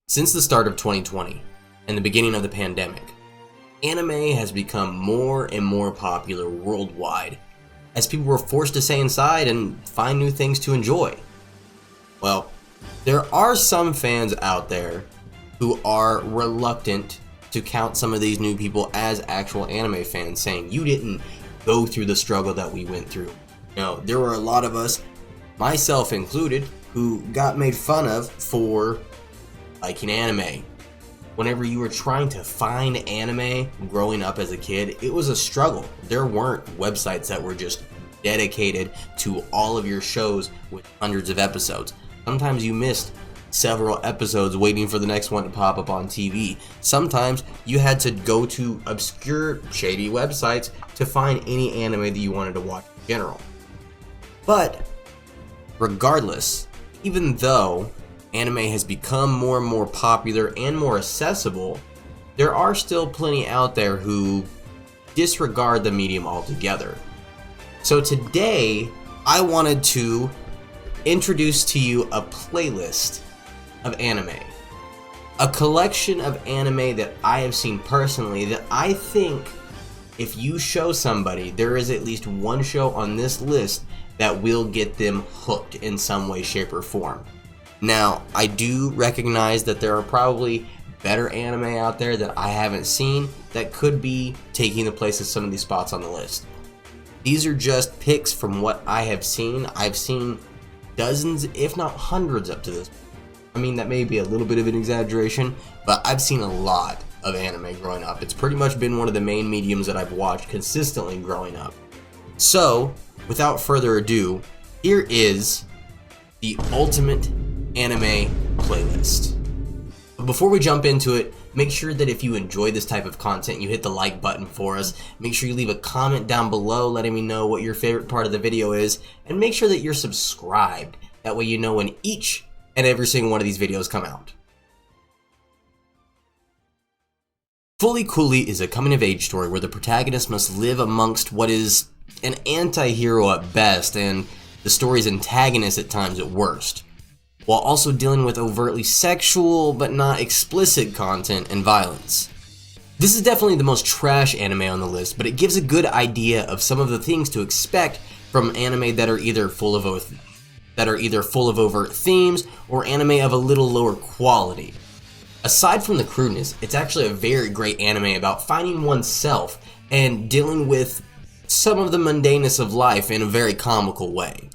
Since the start of 2020 and the beginning of the pandemic, anime has become more and more popular worldwide as people were forced to stay inside and find new things to enjoy. Well, there are some fans out there who are reluctant to count some of these new people as actual anime fans, saying you didn't go through the struggle that we went through. No, there were a lot of us, myself included, who got made fun of for liking anime. Whenever you were trying to find anime growing up as a kid, it was a struggle. There weren't websites that were just dedicated to all of your shows with hundreds of episodes. Sometimes you missed several episodes waiting for the next one to pop up on TV. Sometimes you had to go to obscure, shady websites to find any anime that you wanted to watch in general. But regardless, even though anime has become more and more popular and more accessible, there are still plenty out there who disregard the medium altogether. So today, I wanted to introduce to you a playlist of anime. A collection of anime that I have seen personally that I think if you show somebody, there is at least one show on this list that will get them hooked in some way, shape, or form. Now, I do recognize that there are probably better anime out there that I haven't seen that could be taking the place of some of these spots on the list. These are just picks from what I have seen. I've seen dozens, if not hundreds up to this. I mean, that may be a little bit of an exaggeration, but I've seen a lot of anime growing up. It's pretty much been one of the main mediums that I've watched consistently growing up. So, without further ado, here is the ultimate anime playlist. But before we jump into it, make sure that if you enjoy this type of content, you hit the like button for us. Make sure you leave a comment down below letting me know what your favorite part of the video is, and make sure that you're subscribed. That way you know when each and every single one of these videos come out. Fully Cooley is a coming-of-age story where the protagonist must live amongst what is an anti-hero at best and the story's antagonist at times at worst, while also dealing with overtly sexual but not explicit content and violence. This is definitely the most trash anime on the list, but it gives a good idea of some of the things to expect from anime that are either full of overt themes or anime of a little lower quality. Aside from the crudeness, it's actually a very great anime about finding oneself and dealing with some of the mundaneness of life in a very comical way.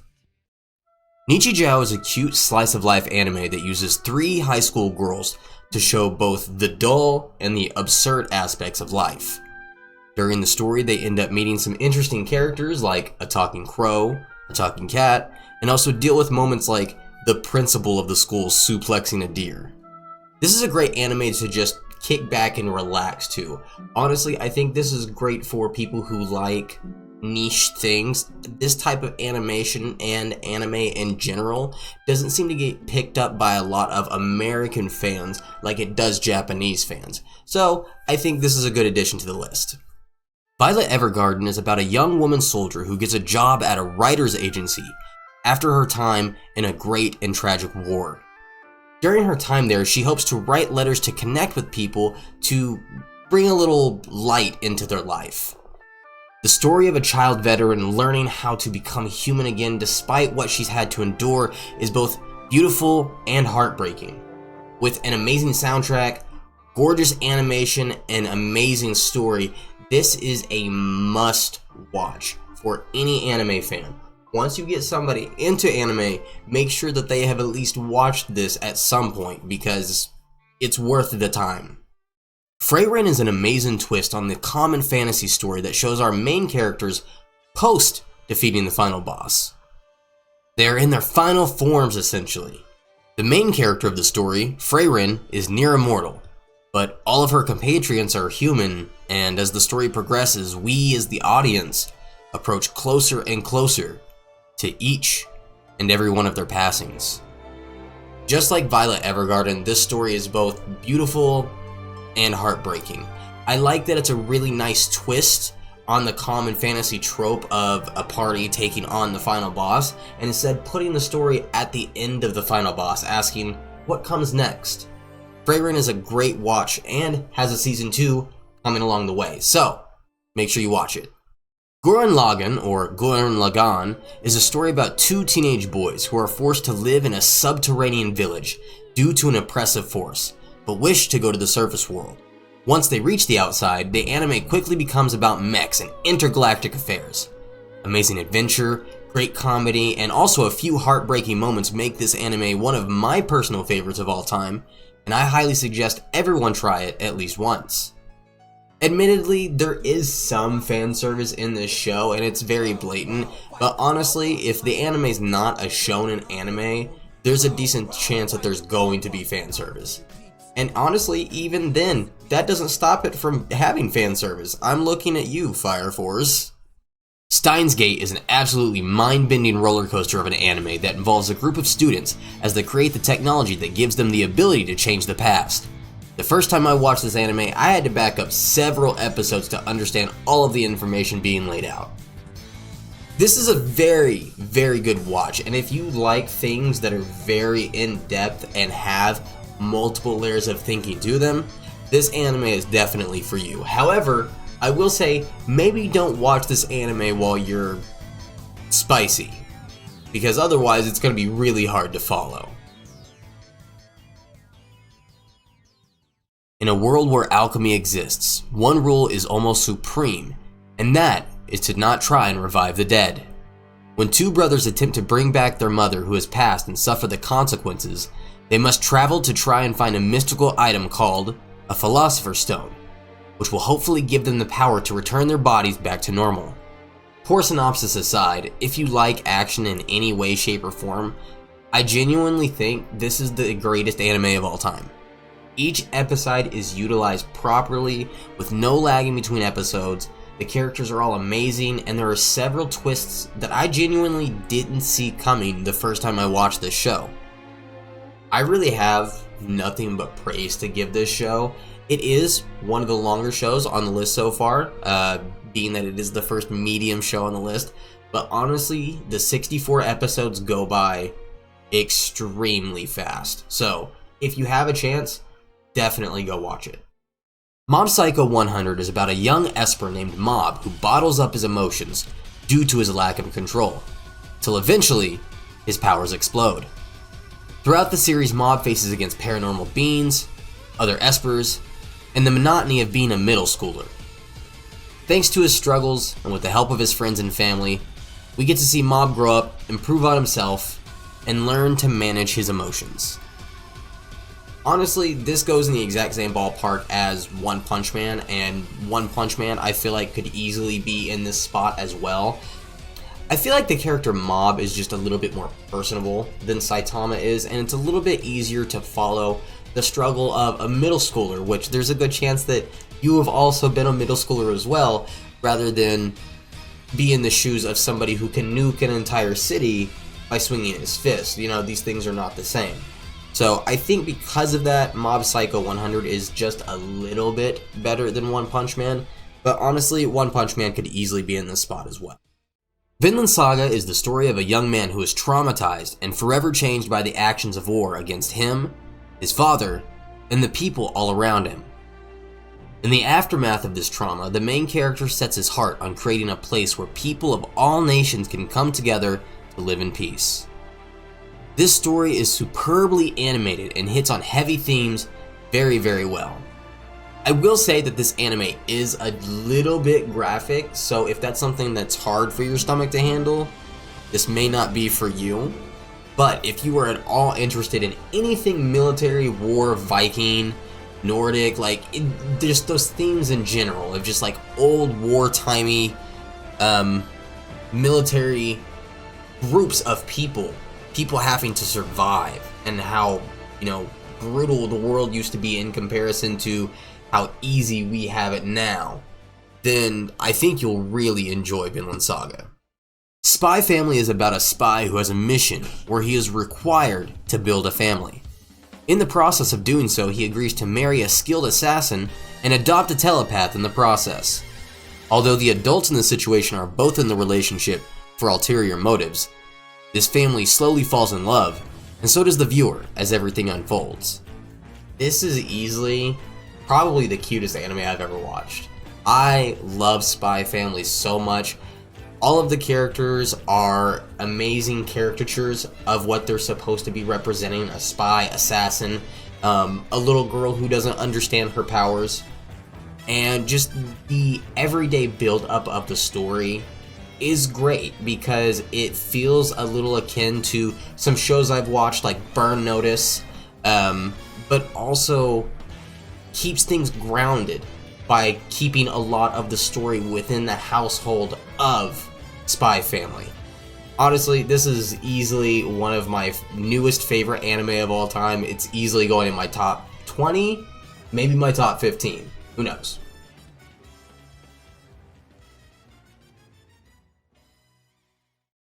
Nichijou is a cute slice-of-life anime that uses 3 high school girls to show both the dull and the absurd aspects of life. During the story, they end up meeting some interesting characters like a talking crow, a talking cat, and also deal with moments like the principal of the school suplexing a deer. This is a great anime to just kick back and relax to. Honestly, I think this is great for people who like niche things. This type of animation and anime in general doesn't seem to get picked up by a lot of American fans like it does Japanese fans. So I think this is a good addition to the list. Violet Evergarden is about a young woman soldier who gets a job at a writer's agency after her time in a great and tragic war. During her time there, she hopes to write letters to connect with people to bring a little light into their life. The story of a child veteran learning how to become human again despite what she's had to endure is both beautiful and heartbreaking. With an amazing soundtrack, gorgeous animation, and amazing story, this is a must watch for any anime fan. Once you get somebody into anime, make sure that they have at least watched this at some point because it's worth the time. Frin is an amazing twist on the common fantasy story that shows our main characters post defeating the final boss. They are in their final forms essentially. The main character of the story, Frin, is near immortal, but all of her compatriots are human, and as the story progresses, we as the audience approach closer and closer to each and every one of their passings. Just like Violet Evergarden, this story is both beautiful and heartbreaking. I like that it's a really nice twist on the common fantasy trope of a party taking on the final boss, and instead putting the story at the end of the final boss, asking what comes next. Frin is a great watch and has a season 2 coming along the way, so make sure you watch it. GLagan, or GLagan, is a story about two teenage boys who are forced to live in a subterranean village due to an oppressive force, but wish to go to the surface world. Once they reach the outside, the anime quickly becomes about mechs and intergalactic affairs. Amazing adventure, great comedy, and also a few heartbreaking moments make this anime one of my personal favorites of all time, and I highly suggest everyone try it at least once. Admittedly, there is some fan service in this show, and it's very blatant, but honestly, if the anime is not a shonen anime, there's a decent chance that there's going to be fan service. And honestly, even then, that doesn't stop it from having fan service. I'm looking at you, Fire Force. Steins Gate is an absolutely mind-bending roller coaster of an anime that involves a group of students as they create the technology that gives them the ability to change the past. The first time I watched this anime, I had to back up several episodes to understand all of the information being laid out. This is a very, very good watch, and if you like things that are very in-depth and have multiple layers of thinking to them, this anime is definitely for you. However, I will say, maybe don't watch this anime while you're spicy, because otherwise it's going to be really hard to follow. In a world where alchemy exists, one rule is almost supreme, and that is to not try and revive the dead. When two brothers attempt to bring back their mother who has passed and suffer the consequences, they must travel to try and find a mystical item called a Philosopher Stone, which will hopefully give them the power to return their bodies back to normal. Poor synopsis aside, if you like action in any way, shape, or form, I genuinely think this is the greatest anime of all time. Each episode is utilized properly, with no lagging between episodes, the characters are all amazing, and there are several twists that I genuinely didn't see coming the first time I watched this show. I really have nothing but praise to give this show. It is one of the longer shows on the list so far, being that it is the first medium show on the list, but honestly, the 64 episodes go by extremely fast. So, if you have a chance, definitely go watch it. Mob Psycho 100 is about a young Esper named Mob who bottles up his emotions due to his lack of control, till eventually his powers explode. Throughout the series, Mob faces against paranormal beings, other Espers, and the monotony of being a middle schooler. Thanks to his struggles, and with the help of his friends and family, we get to see Mob grow up, improve on himself, and learn to manage his emotions. Honestly, this goes in the exact same ballpark as One Punch Man, and One Punch Man I feel like could easily be in this spot as well. I feel like the character Mob is just a little bit more personable than Saitama is, and it's a little bit easier to follow the struggle of a middle schooler, which there's a good chance that you have also been a middle schooler as well, rather than be in the shoes of somebody who can nuke an entire city by swinging his fist. You know, these things are not the same. So I think because of that, Mob Psycho 100 is just a little bit better than One Punch Man, but honestly, One Punch Man could easily be in this spot as well. Vinland Saga is the story of a young man who is traumatized and forever changed by the actions of war against him, his father, and the people all around him. In the aftermath of this trauma, the main character sets his heart on creating a place where people of all nations can come together to live in peace. This story is superbly animated and hits on heavy themes very, very well. I will say that this anime is a little bit graphic, so if that's something that's hard for your stomach to handle, this may not be for you. But if you are at all interested in anything military, war, Viking, Nordic, just those themes in general of just like old wartimey military groups of people having to survive, and how, brutal the world used to be in comparison to how easy we have it now, then I think you'll really enjoy Vinland Saga. Spy Family is about a spy who has a mission where he is required to build a family. In the process of doing so, he agrees to marry a skilled assassin and adopt a telepath in the process. Although the adults in the situation are both in the relationship for ulterior motives, this family slowly falls in love, and so does the viewer as everything unfolds. This is easily probably the cutest anime I've ever watched. I love Spy Family so much. All of the characters are amazing caricatures of what they're supposed to be representing: a spy, assassin, a little girl who doesn't understand her powers, and just the everyday build-up of the story is great because it feels a little akin to some shows I've watched like Burn Notice, but also keeps things grounded by keeping a lot of the story within the household of Spy Family. Honestly, this is easily one of my newest favorite anime of all time. It's easily going in my top 20, maybe my top 15. Who knows?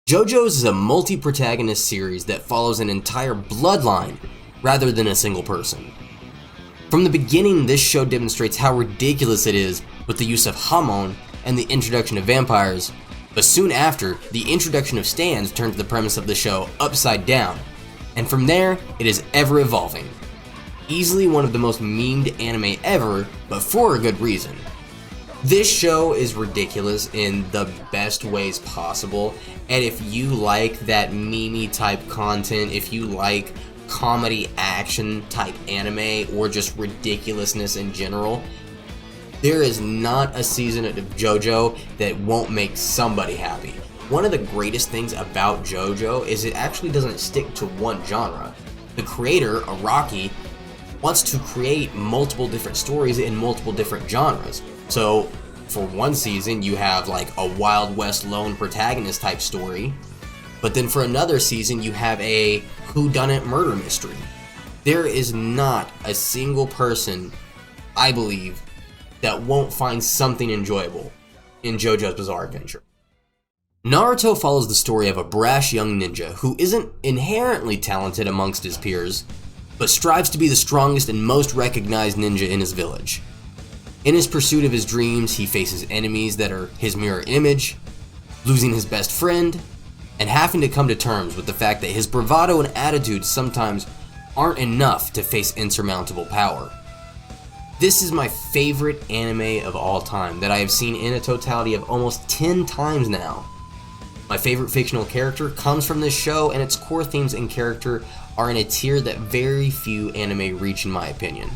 JoJo's is a multi-protagonist series that follows an entire bloodline rather than a single person. From the beginning, this show demonstrates how ridiculous it is with the use of Hamon and the introduction of vampires, but soon after, the introduction of stands turns the premise of the show upside down, and from there, it is ever evolving. Easily one of the most memed anime ever, but for a good reason. This show is ridiculous in the best ways possible, and if you like that meme type content, if you like comedy action type anime, or just ridiculousness in general, there is not a season of JoJo that won't make somebody happy. One of the greatest things about JoJo is it actually doesn't stick to one genre. The creator, Araki, wants to create multiple different stories in multiple different genres. So for one season you have like a Wild West lone protagonist type story, but then for another season you have a whodunit murder mystery. There is not a single person, I believe, that won't find something enjoyable in JoJo's Bizarre Adventure. Naruto follows the story of a brash young ninja who isn't inherently talented amongst his peers, but strives to be the strongest and most recognized ninja in his village. In his pursuit of his dreams, he faces enemies that are his mirror image, losing his best friend, and having to come to terms with the fact that his bravado and attitude sometimes aren't enough to face insurmountable power. This is my favorite anime of all time that I have seen in a totality of almost 10 times now. My favorite fictional character comes from this show, and its core themes and character are in a tier that very few anime reach in my opinion.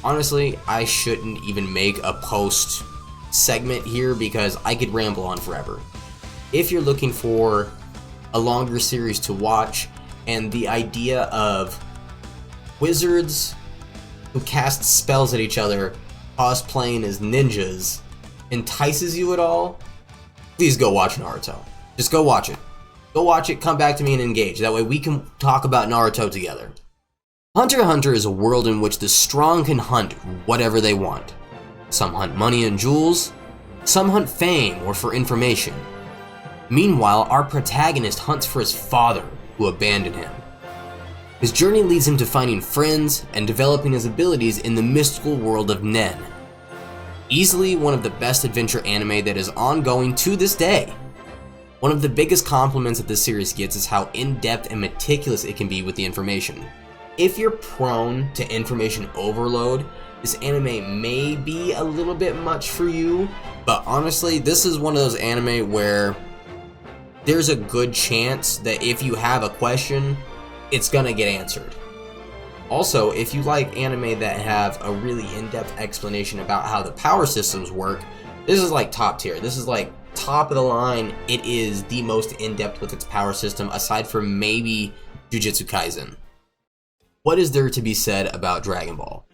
Honestly, I shouldn't even make a post segment here because I could ramble on forever. If you're looking for a longer series to watch and the idea of wizards who cast spells at each other cosplaying as ninjas entices you at all, please go watch Naruto. Just go watch it. Go watch it, come back to me and engage. That way we can talk about Naruto together. Hunter x Hunter is a world in which the strong can hunt whatever they want. Some hunt money and jewels, some hunt fame or for information. Meanwhile, our protagonist hunts for his father, who abandoned him. His journey leads him to finding friends and developing his abilities in the mystical world of Nen. Easily one of the best adventure anime that is ongoing to this day. One of the biggest compliments that this series gets is how in-depth and meticulous it can be with the information. If you're prone to information overload, this anime may be a little bit much for you, but honestly, this is one of those anime where there's a good chance that if you have a question, it's gonna get answered. Also, if you like anime that have a really in-depth explanation about how the power systems work, this is like top tier. This is like top of the line. It is the most in-depth with its power system, aside from maybe Jujutsu Kaisen. What is there to be said about Dragon Ball?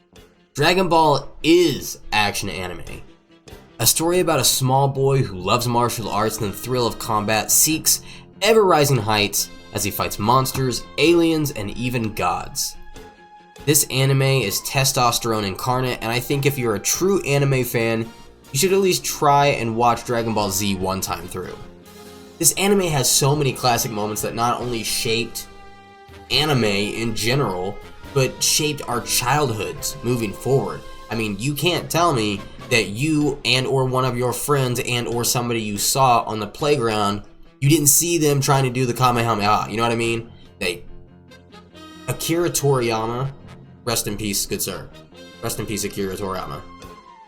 Dragon Ball is action anime. A story about a small boy who loves martial arts and the thrill of combat seeks ever-rising heights as he fights monsters, aliens, and even gods. This anime is testosterone incarnate, and I think if you're a true anime fan, you should at least try and watch Dragon Ball Z one time through. This anime has so many classic moments that not only shaped anime in general, but shaped our childhoods moving forward. I mean, you can't tell me that you and or one of your friends and or somebody you saw on the playground, you didn't see them trying to do the Kamehameha, you know what I mean? Akira Toriyama Rest in peace, good sir. Rest in peace, Akira Toriyama.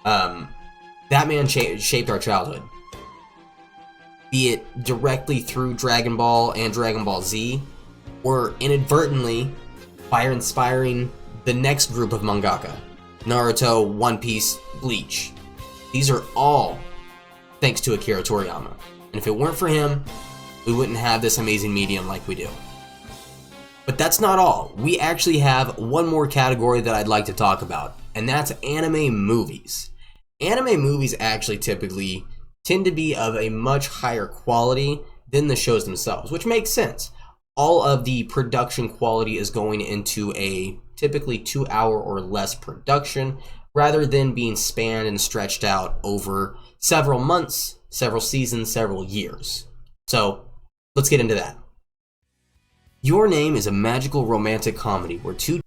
That man shaped our childhood. Be it directly through Dragon Ball and Dragon Ball Z, or inadvertently by inspiring the next group of mangaka. Naruto, One Piece, Bleach. These are all thanks to Akira Toriyama. And if it weren't for him, we wouldn't have this amazing medium like we do. But that's not all. We actually have one more category that I'd like to talk about, and that's anime movies. Anime movies actually typically tend to be of a much higher quality than the shows themselves, which makes sense. All of the production quality is going into a typically 2-hour or less production, rather than being spanned and stretched out over several months, several seasons, several years. So, let's get into that. Your Name is a magical romantic comedy where two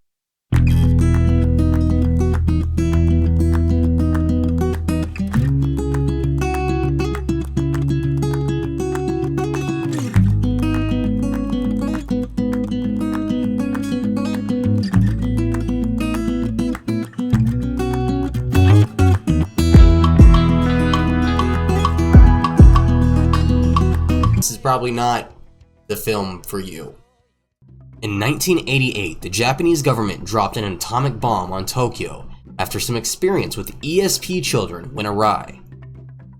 This is probably not the film for you. In 1988, the Japanese government dropped an atomic bomb on Tokyo after some experience with ESP children went awry.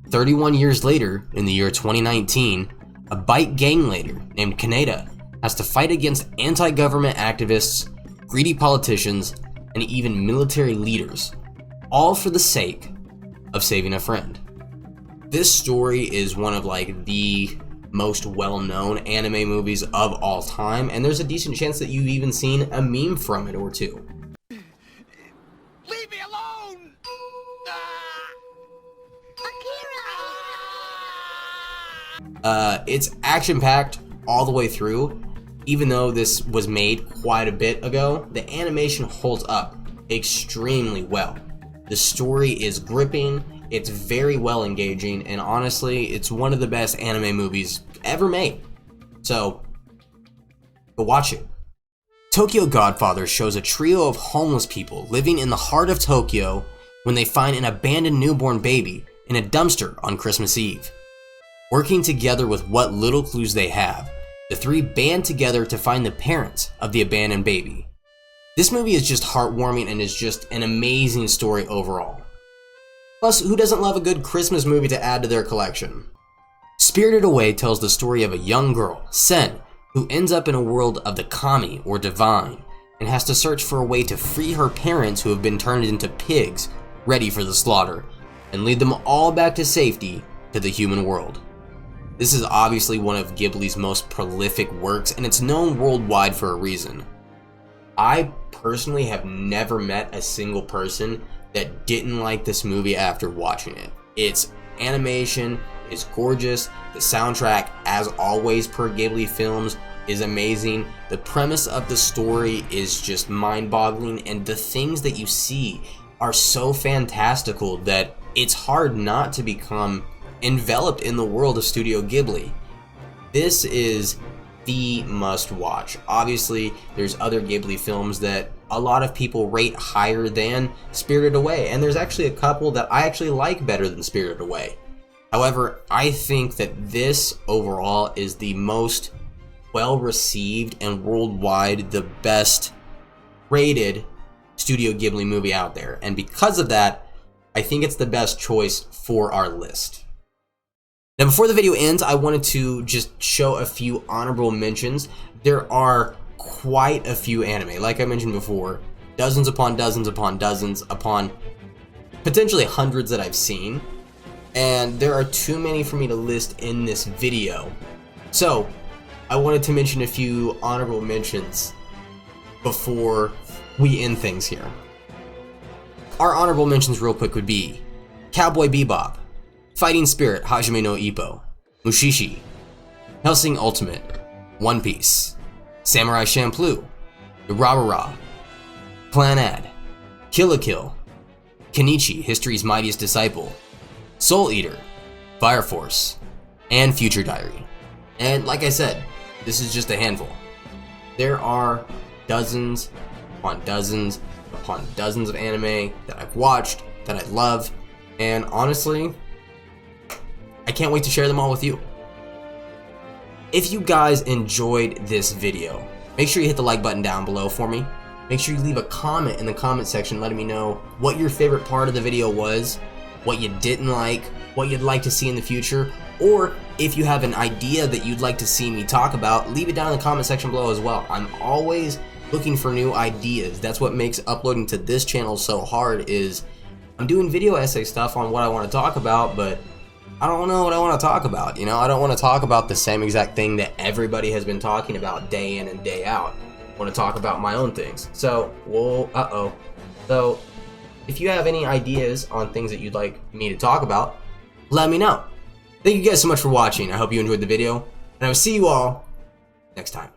31 years later, in the year 2019, a bike gang leader named Kaneda has to fight against anti-government activists, greedy politicians, and even military leaders, all for the sake of saving a friend. This story is one of the most well-known anime movies of all time, and there's a decent chance that you've even seen a meme from it or two. Leave me alone! Akira! It's action-packed all the way through. Even though this was made quite a bit ago, the animation holds up extremely well. The story is gripping, it's very well engaging, and honestly, it's one of the best anime movies ever made. So, go watch it. Tokyo Godfather shows a trio of homeless people living in the heart of Tokyo when they find an abandoned newborn baby in a dumpster on Christmas Eve. Working together with what little clues they have, the three band together to find the parents of the abandoned baby. This movie is just heartwarming and is just an amazing story overall. Plus, who doesn't love a good Christmas movie to add to their collection? Spirited Away tells the story of a young girl, Sen, who ends up in a world of the kami, or divine, and has to search for a way to free her parents who have been turned into pigs, ready for the slaughter, and lead them all back to safety to the human world. This is obviously one of Ghibli's most prolific works, and it's known worldwide for a reason. I personally have never met a single person that didn't like this movie after watching it. Its animation is gorgeous, the soundtrack, as always per Ghibli films, is amazing, the premise of the story is just mind-boggling, and the things that you see are so fantastical that it's hard not to become enveloped in the world of Studio Ghibli. This is the must-watch. Obviously, there's other Ghibli films that a lot of people rate higher than Spirited Away, and there's actually a couple that I actually like better than Spirited Away. However, I think that this overall is the most well-received and worldwide the best rated Studio Ghibli movie out there, and because of that, I think it's the best choice for our list. Now, before the video ends, I wanted to just show a few honorable mentions. There are quite a few anime, like I mentioned before, dozens upon dozens upon dozens upon potentially hundreds that I've seen, and there are too many for me to list in this video. So, I wanted to mention a few honorable mentions before we end things here. Our honorable mentions real quick would be Cowboy Bebop, Fighting Spirit Hajime no Ippo, Mushishi, Hellsing Ultimate, One Piece, Samurai Champloo, Durarara, Clannad, Kill la Kill, Kenichi, History's Mightiest Disciple, Soul Eater, Fire Force, and Future Diary. And like I said, this is just a handful. There are dozens upon dozens upon dozens of anime that I've watched, that I love, and honestly, I can't wait to share them all with you. If you guys enjoyed this video, make sure you hit the like button down below for me. Make sure you leave a comment in the comment section letting me know what your favorite part of the video was, what you didn't like, what you'd like to see in the future, or if you have an idea that you'd like to see me talk about, leave it down in the comment section below as well. I'm always looking for new ideas. That's what makes uploading to this channel so hard, is I'm doing video essay stuff on what I want to talk about, but I don't know what I want to talk about. You know, I don't want to talk about the same exact thing that everybody has been talking about day in and day out. I want to talk about my own things. So, So, if you have any ideas on things that you'd like me to talk about, let me know. Thank you guys so much for watching. I hope you enjoyed the video, and I will see you all next time.